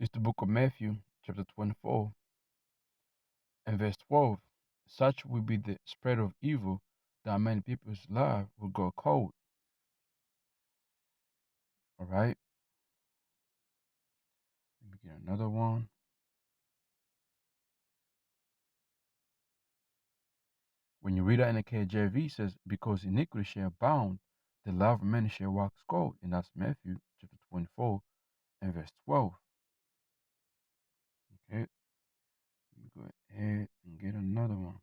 It's the book of Matthew, chapter 24, and verse 12. Such will be the spread of evil that many people's lives will go cold. All right. Let me get another one. When you read that in the KJV, it says, because iniquity shall abound, the love of many shall wax cold. And that's Matthew chapter 24 and verse 12. Okay. Let me go ahead and get another one.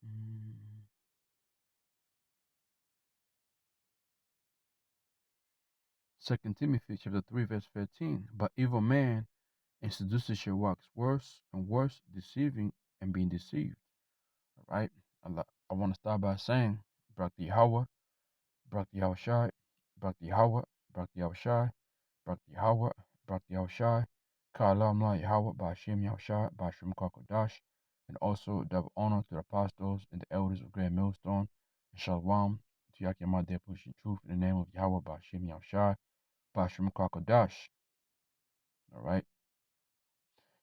Mm, 2 Timothy chapter 3, verse 13. But evil man and seducers shall wax worse and worse, deceiving and being deceived. All right. I want to start by saying, Brak the Yahweh, Brak the Yahushai, Brak the Yahweh, Brak the Yahushai, Brak the Yahweh, Brak the Yahushai, Ka'alam La Yahweh, Ba'ashem Yahushai, Ba'ashem Kakodash, and also double honor to the apostles and the elders of Grand Millstone, and Shalom to Ahchyam, their pushing truth in the name of Yahweh, Ba'ashem Yahushai, Ba'ashem Kakodash. All right.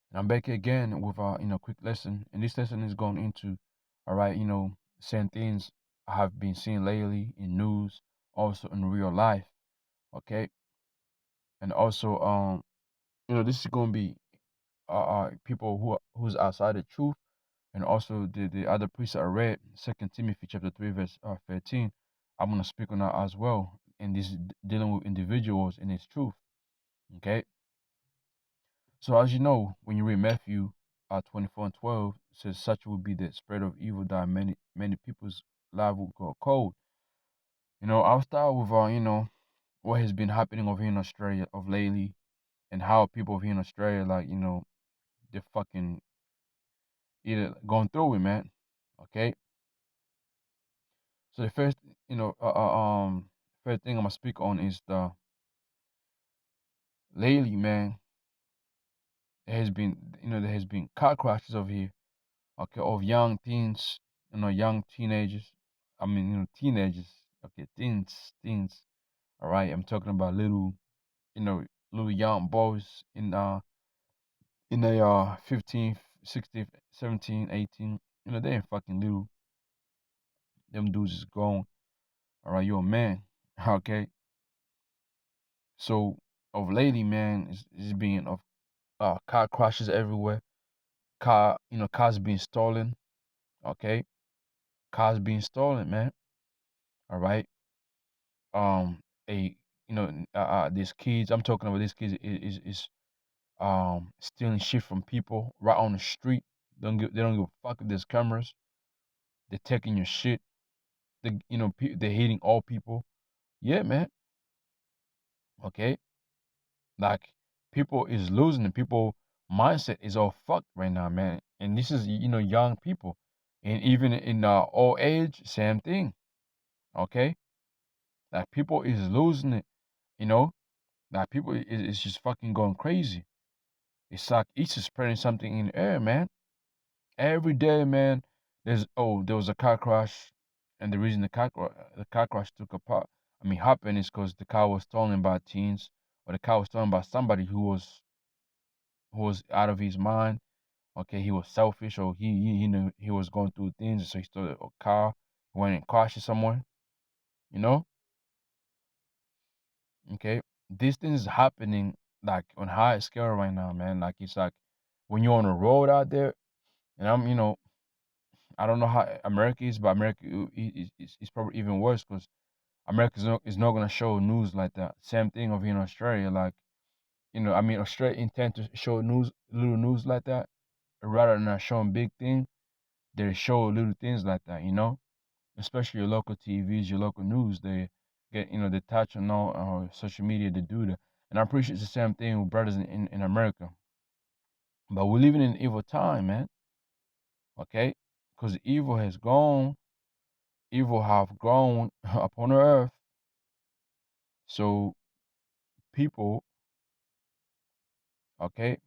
And I'm back again with quick lesson. And this lesson is going into, all right, certain things I have been seeing lately in news, also in real life. Okay. And also, this is gonna be people who's outside the truth, and also the other priests I read, 2 Timothy chapter 3, verse 13. I'm gonna speak on that as well. And this is dealing with individuals in its truth. Okay. So as you know, when you read Matthew 24 and 12, it says such will be the spread of evil that many people's life will go cold. I'll start with what has been happening over here in Australia of lately, and how people over here in Australia, like, they're fucking either going through it, man. Okay. So the first, first thing I'm gonna speak on is the lately, man. There has been car crashes over here, okay, of young teens, young teenagers. I mean, teenagers, okay, teens. All right, I'm talking about little young boys in their 15, 16, 17, 18. They ain't fucking little. Them dudes is grown. All right, you're a man, okay. So of lately, man, is being of car crashes everywhere. Cars being stolen. Okay, cars being stolen, man. All right. A these kids. I'm talking about these kids is stealing shit from people right on the street. They don't give a fuck if there's cameras. They're taking your shit. They're hitting all people. Yeah, man. Okay, like people is losing, and people mindset is all fucked right now, man. And this is young people, and even in old age, same thing. Okay, like people is losing it. You know, like people is just fucking going crazy. It's like each is spreading something in the air, man. Every day, man. There was a car crash, and the reason the car crash took apart, happened is because the car was stolen by teens, or the car was stolen by somebody who was out of his mind. Okay, he was selfish, or he knew he was going through things, so he stole a car, went and crashed somewhere. You know, okay. These things is happening like on high scale right now, man. Like it's like when you're on the road out there, and I don't know how America is, but America is probably even worse because America is not gonna show news like that. Same thing over here in Australia, like Australia intend to show little news like that rather than showing big thing. They show little things like that, especially your local TVs, your local news. They get, they touch on all social media to do that. And I'm pretty sure it's the same thing with brothers in America. But we're living in an evil time, man. Okay? Because evil has gone. evil have grown upon the earth. So people, okay,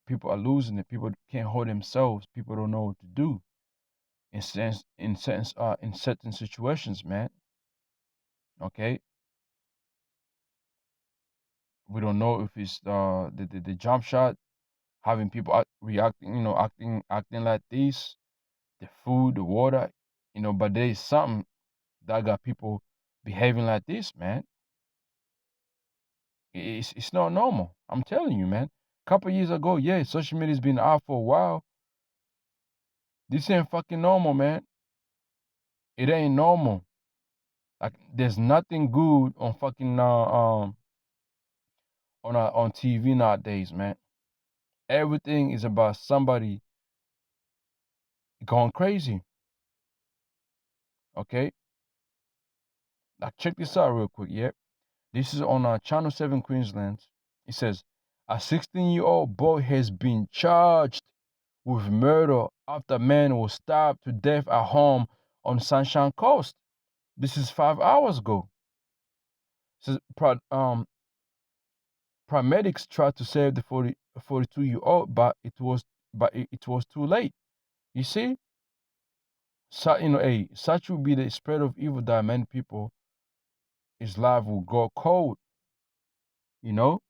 people are losing it. People can't hold themselves. People don't know what to do in certain situations, man. Okay, we don't know if it's the jump shot, having people reacting, acting like this, the food, the water, but there is something that got people behaving like this, man. It's not normal. I'm telling you, man. Couple years ago, yeah, social media's been out for a while. This ain't fucking normal, man. It ain't normal. Like, there's nothing good on fucking on TV nowadays, man. Everything is about somebody going crazy. Okay, like check this out real quick. Yeah, this is on Channel 7 Queensland. It says a 16-year-old boy has been charged with murder after a man was stabbed to death at home on Sunshine Coast. This is 5 hours ago. It says paramedics tried to save the 42-year-old, but it was too late. You see, so, such will be the spread of evil that many people, his life will go cold. You know,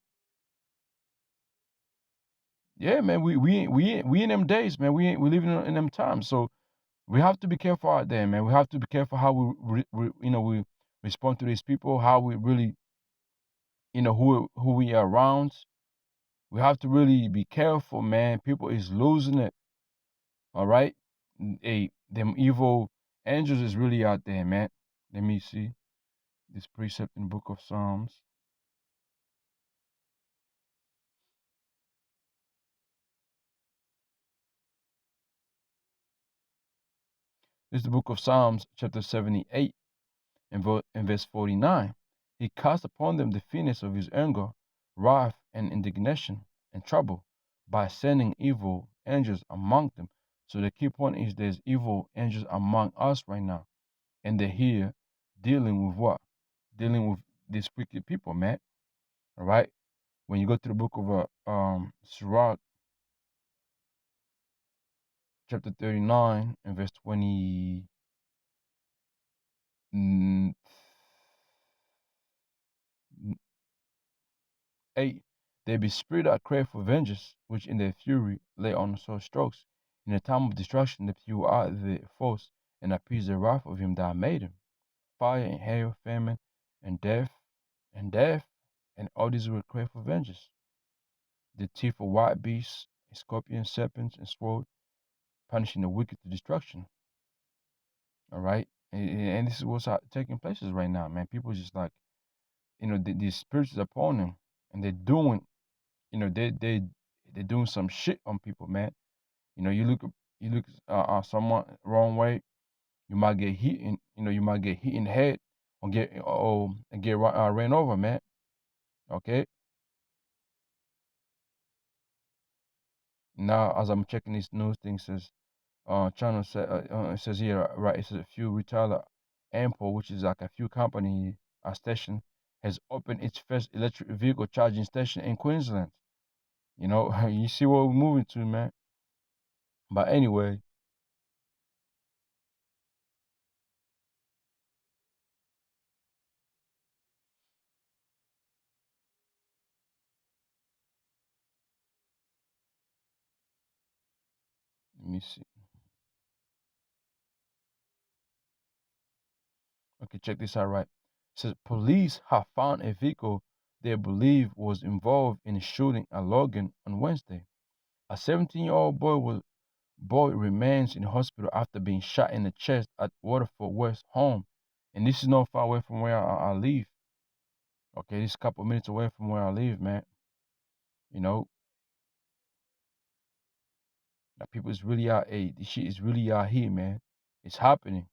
yeah, man. We in them days, man. We living in them times. So we have to be careful out there, man. We have to be careful how we respond to these people, how we really, who we are around. We have to really be careful, man. People is losing it. All right, them evil angels is really out there, man. Let me see this precept in the Book of Psalms. This is the Book of Psalms, chapter 78, and verse 49. He cast upon them the fierceness of his anger, wrath, and indignation, and trouble, by sending evil angels among them. So the key point is there's evil angels among us right now. And they're here dealing with what? Dealing with these wicked people, man. All right? When you go to the book of Sirach, chapter 39, and verse 28, there be spirit that crave for vengeance, which in their fury lay on sore strokes. In the time of destruction, they pull out the foes and appease the wrath of him that made him. Fire and hail, famine, and death, and all these will crave for vengeance. The teeth of wild beasts, scorpions, serpents, and sword, punishing the wicked to destruction. All right, and this is what's taking places right now, man. People just like, these spirits are upon them, and they're doing, they're doing some shit on people, man. You look someone wrong way, you might get hit in, you might get hit in the head, or get ran over, man. Okay. Now, as I'm checking this news thing, says channel it says here, right? It says a few retailer Ample, which is like a few company station, has opened its first electric vehicle charging station in Queensland. You see what we're moving to, man. But anyway, let me see. Okay, check this out, right? It says police have found a vehicle they believe was involved in a shooting at Logan on Wednesday. A 17-year-old boy remains in hospital after being shot in the chest at Waterford West home. And this is not far away from where I live. Okay, this is a couple minutes away from where I live, man. You know, that people is really out. Hey, this shit is really out here, man. It's happening.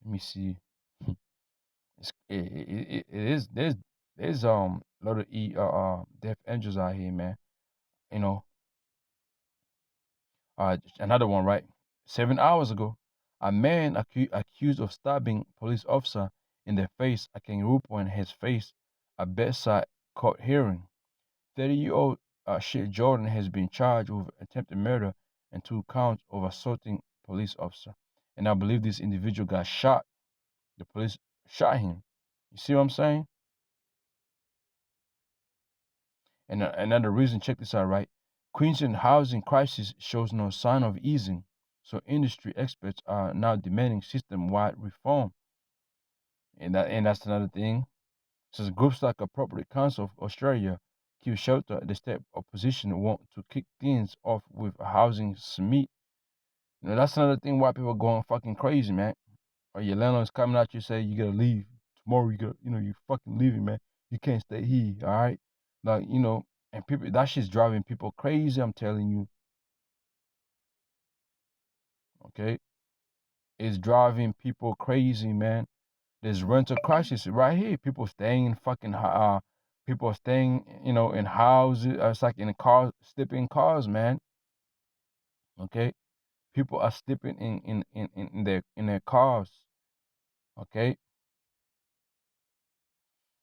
Let me see. It is. There's a lot of deaf angels out here, man. You know, another one, right? 7 hours ago, a man accused of stabbing police officer in the face, a kangaroo point his face, a bedside court hearing. 30-year-old Sheikh Jordan has been charged with attempted murder and 2 counts of assaulting police officer. And I believe this individual got shot. The police shot him. You see what I'm saying? And another reason, check this out, right? Queensland housing crisis shows no sign of easing, so industry experts are now demanding system-wide reform. And that's another thing. Since groups like Appropriate Council of Australia, Q Shelter, the state opposition want to kick things off with a housing summit. That's another thing why people are going fucking crazy, man. Or your landlord's coming at you say you gotta leave tomorrow. You got, you fucking leaving, man. You can't stay here, all right? Like, and people, that shit's driving people crazy. I'm telling you, okay? It's driving people crazy, man. There's rental crisis right here. People staying in fucking people are staying, in houses. It's like in cars, sleeping in cars, man. Okay, people are sleeping in their cars. Okay,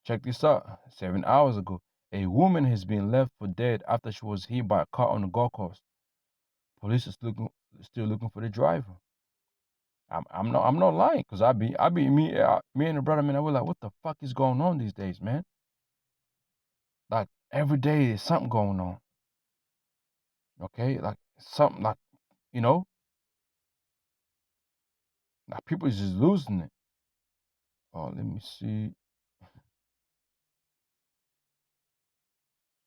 check this out. 7 hours ago, a woman has been left for dead after she was hit by a car on the golf course. Police is still looking for the driver. I'm not lying, cause I be me and the brother, man. I was like, what the fuck is going on these days, man? Like every day there's something going on. Okay, like something you know, like people is just losing it. Oh, let me see.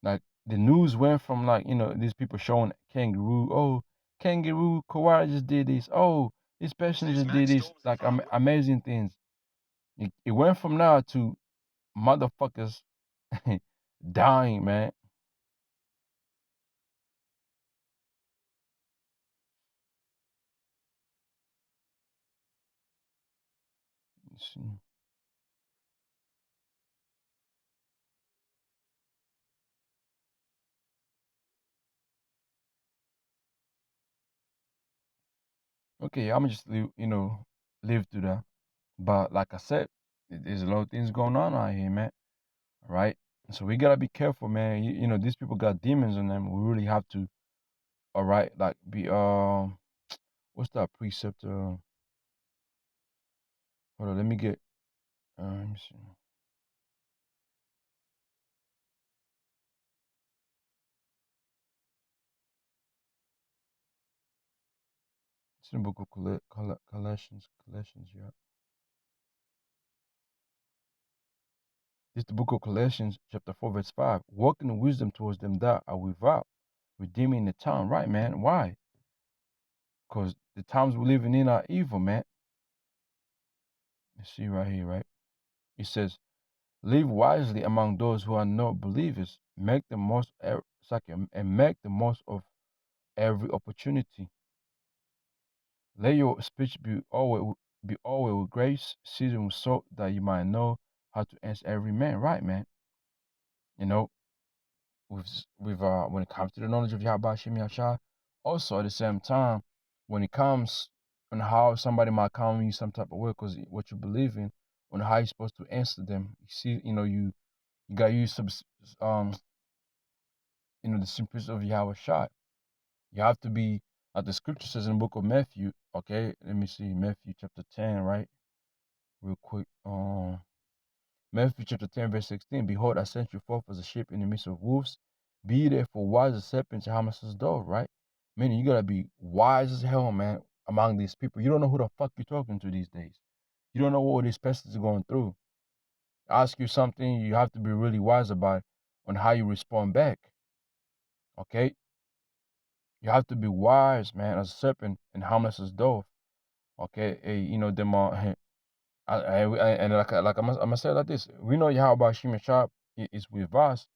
Like the news went from these people showing kangaroo. Oh, kangaroo koala just did this. Oh, this person just did this. Like amazing things. It went from now to motherfuckers dying, man. Let's see. Okay, I'm just live through that. But like I said, there's a lot of things going on out here, man. All right. So we gotta be careful, man. These people got demons in them. We really have to, all right, like be what's that precept? Hold on, let me get let me see. It's in the book of Colossians, yeah. This is the book of Colossians, chapter 4, verse 5. Walking in wisdom towards them that are without, redeeming the time. Right, man. Why? Because the times we're living in are evil, man. You see right here, right? It says, live wisely among those who are not believers. Make the most and make the most of every opportunity. Let your speech be always with grace, seasoned with salt, that you might know how to answer every man. Right, man. You know, when it comes to the knowledge of Yahweh Shem Yahshua, also at the same time, when it comes on how somebody might come you some type of way because what you believe in, on how you're supposed to answer them. You see, you gotta use some the simplicity of Yahweh Shai. You have to be, like the scripture says in the book of Matthew. Okay, let me see, Matthew chapter 10, right? Real quick. Matthew chapter 10, verse 16. Behold, I sent you forth as a sheep in the midst of wolves. Be ye therefore wise as serpents and harmless as doves, right? Meaning you gotta be wise as hell, man, among these people. You don't know who the fuck you're talking to these days. You don't know what these persons are going through. Ask you something, you have to be really wise about it on how you respond back. Okay? You have to be wise, man, as a serpent and harmless as dove. Okay? Them and like I'm gonna say it like this. We know how about Shimon Sharp is with us,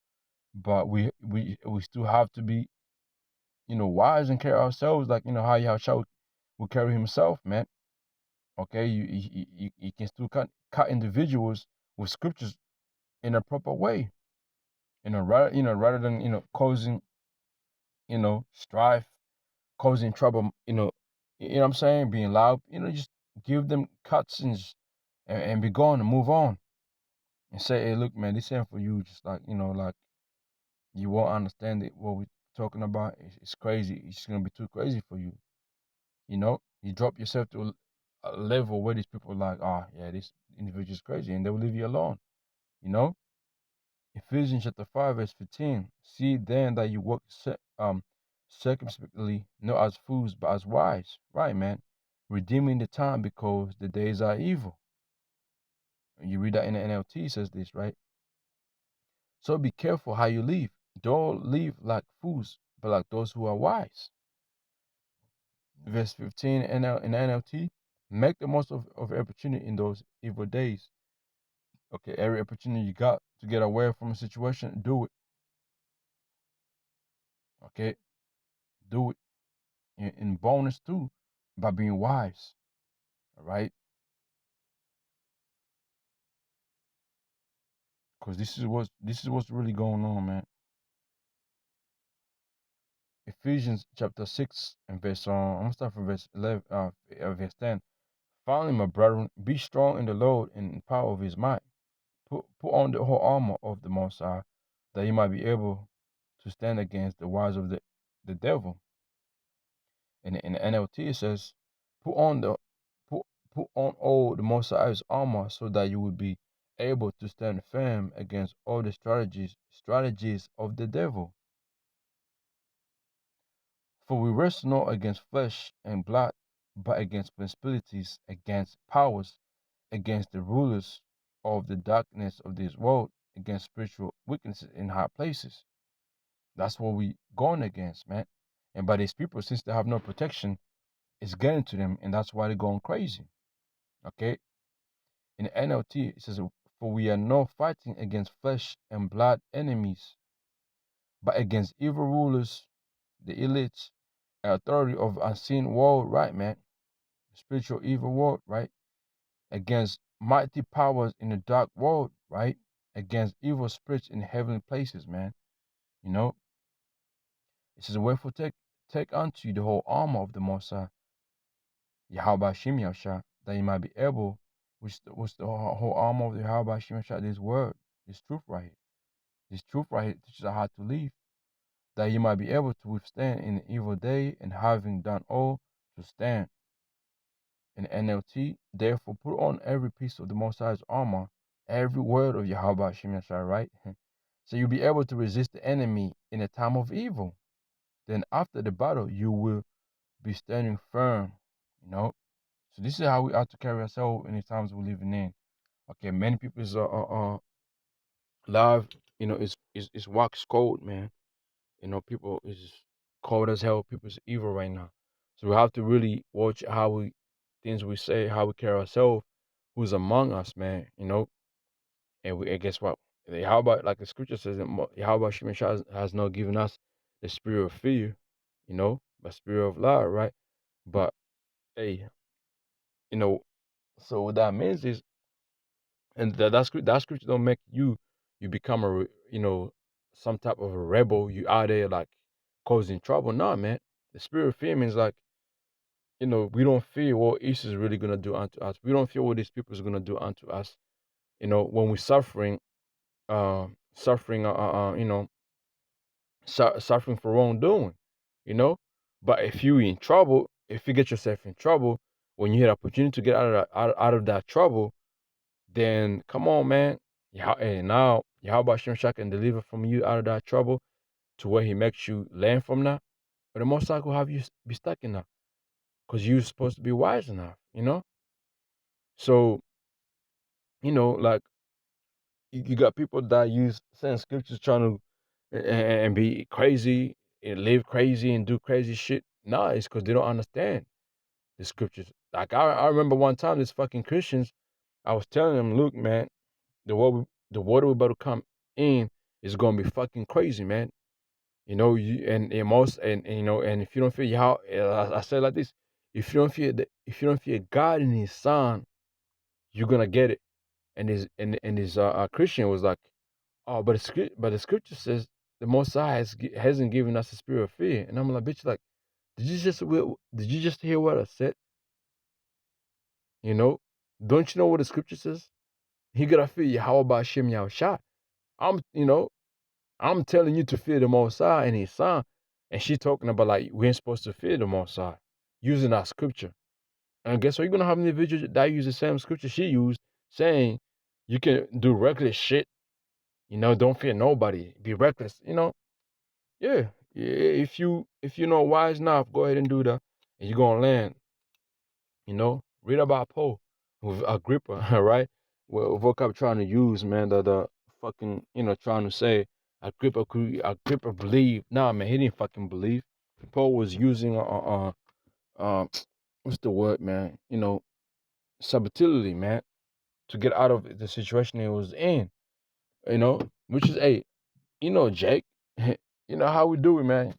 but we still have to be, wise and carry ourselves like how Yahshua will carry himself, man. Okay, you can still cut individuals with scriptures in a proper way, rather than causing strife, causing trouble, You know what I'm saying? Being loud, just give them cuts and be gone and move on and say, hey, look, man, this ain't for you. Just like, like you won't understand it. What we're talking about, it's crazy. It's gonna be too crazy for you. You drop yourself to a level where these people are like, oh yeah, this individual is crazy, and they will leave you alone. You know, Ephesians chapter 5 verse 15. See then that you walk circumspectly, not as fools, but as wise. Right, man. Redeeming the time because the days are evil. You read that in the NLT, it says this, right? So be careful how you live. Don't live like fools, but like those who are wise. Verse 15 in the NLT. Make the most of opportunity in those evil days. Okay, every opportunity you got to get away from a situation, do it. Okay, do it. In bonus too, by being wise. All right, because this is what's really going on, man. Ephesians chapter 6 and verse I'm gonna start from verse 11, verse 10. Finally, my brethren, be strong in the Lord and in the power of His might. Put on the whole armor of the Most High, that you might be able to stand against the wiles of the devil. In the NLT it says, put on the put put on all the Most High's armor, so that you will be able to stand firm against all the strategies of the devil. For we wrestle not against flesh and blood, but against principalities, against powers, against the rulers of the darkness of this world, against spiritual weaknesses in high places. That's what we going against, man. And by these people, since they have no protection, it's getting to them, and that's why they're going crazy. Okay? In the NLT, it says, for we are not fighting against flesh and blood enemies, but against evil rulers, the elites, and authority of unseen world, right, man? Spiritual evil world, right? Against mighty powers in the dark world, right? Against evil spirits in heavenly places, man. You know, it says, wherefore take unto you the whole armor of the Most High, Yahweh Shem Yahshua, that you might be able, which the whole armor of the Yahweh Shem Yahshua, this word, this truth right here. This truth right here teaches us how to live, that you might be able to withstand in the evil day, and having done all, to stand. In NLT, therefore put on every piece of the Most High's armor, every word of Yahweh Shem Yahshua, right? So you'll be able to resist the enemy in a time of evil. Then after the battle, you will be standing firm, you know. So this is how we have to carry ourselves in the times we're living in. Okay, many people's life, is wax cold, man. People is cold as hell. People's evil right now. So we have to really watch things we say, how we carry ourselves, who's among us, man. And guess what? How about, like the scripture says, how about Shimon has not given us the spirit of fear, but spirit of love, right? But hey, you know, so what that means is, and that scripture don't make you become some type of a rebel. You out there like causing trouble. No, man. The spirit of fear means like, we don't fear what East is really gonna do unto us. We don't fear what these people is gonna do unto us. When we're suffering, suffering, suffering for wrongdoing, you know. But if you in trouble, if you get yourself in trouble, when you had opportunity to get out of that trouble, then come on, man. And now Yahweh Shem Shah can deliver from you out of that trouble to where He makes you learn from that. But the most likely will have you be stuck in that, because you're supposed to be wise enough. So like you got people that use certain scriptures trying to and be crazy and live crazy and do crazy shit. Nah, it's because they don't understand the scriptures. Like I remember one time, this fucking Christians, I was telling them, look, man, the water we're about to come in is gonna be fucking crazy, man. And most and if you don't feel how I say it like this, if you don't fear God and His Son, you're gonna get it. And his Christian was like, oh, but the scripture says the Most High hasn't given us a spirit of fear. And I'm like, bitch, like did you just hear what I said? You know, don't you know what the scripture says? He gotta fear you. How about Shem Yahshua? You know, I'm telling you to fear the Most High and His Son, and she talking about like we ain't supposed to fear the Most High using our scripture. And guess what? You're gonna have an individual that use the same scripture she used, saying you can do reckless shit. You know, don't fear nobody. Be reckless. You know, yeah, yeah. If you know wise enough, go ahead and do that, and you're gonna land. You know, read about Paul with Agrippa, right? Well, vocab trying to use, man, the fucking, trying to say Agrippa believed. Nah, man, he didn't fucking believe. Paul was using what's the word, man? Subtlety, man, to get out of the situation he was in. Which is, hey, Jake, you know how we do it, man.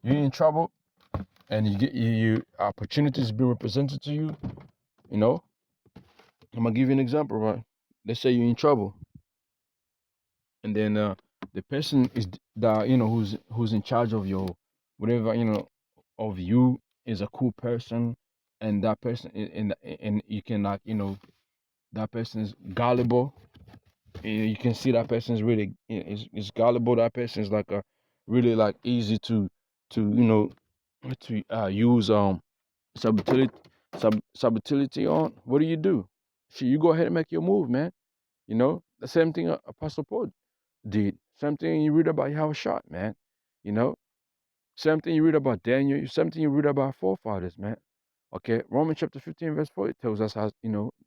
You in trouble, and you get you opportunities being represented to you. You know, I'm gonna give you an example, right? Let's say you're in trouble, and then the person is that who's in charge of your whatever of you is a cool person, and that person and you can like that person is gullible. You can see that person is really is gullible. That person is like a really like easy to to use subtlety subtlety on. What do? Shit, you go ahead and make your move, man. The same thing Apostle Paul did. Same thing you read about how shot, man. You know, same thing you read about Daniel. Same thing you read about our forefathers, man. Okay, Romans chapter 15, verse 4, it tells us how,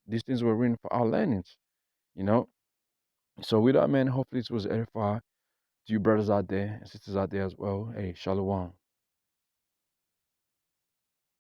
these things were written for our learnings, you know. So with that, man, hopefully this was edifying to you brothers out there and sisters out there as well. Hey, Shalom.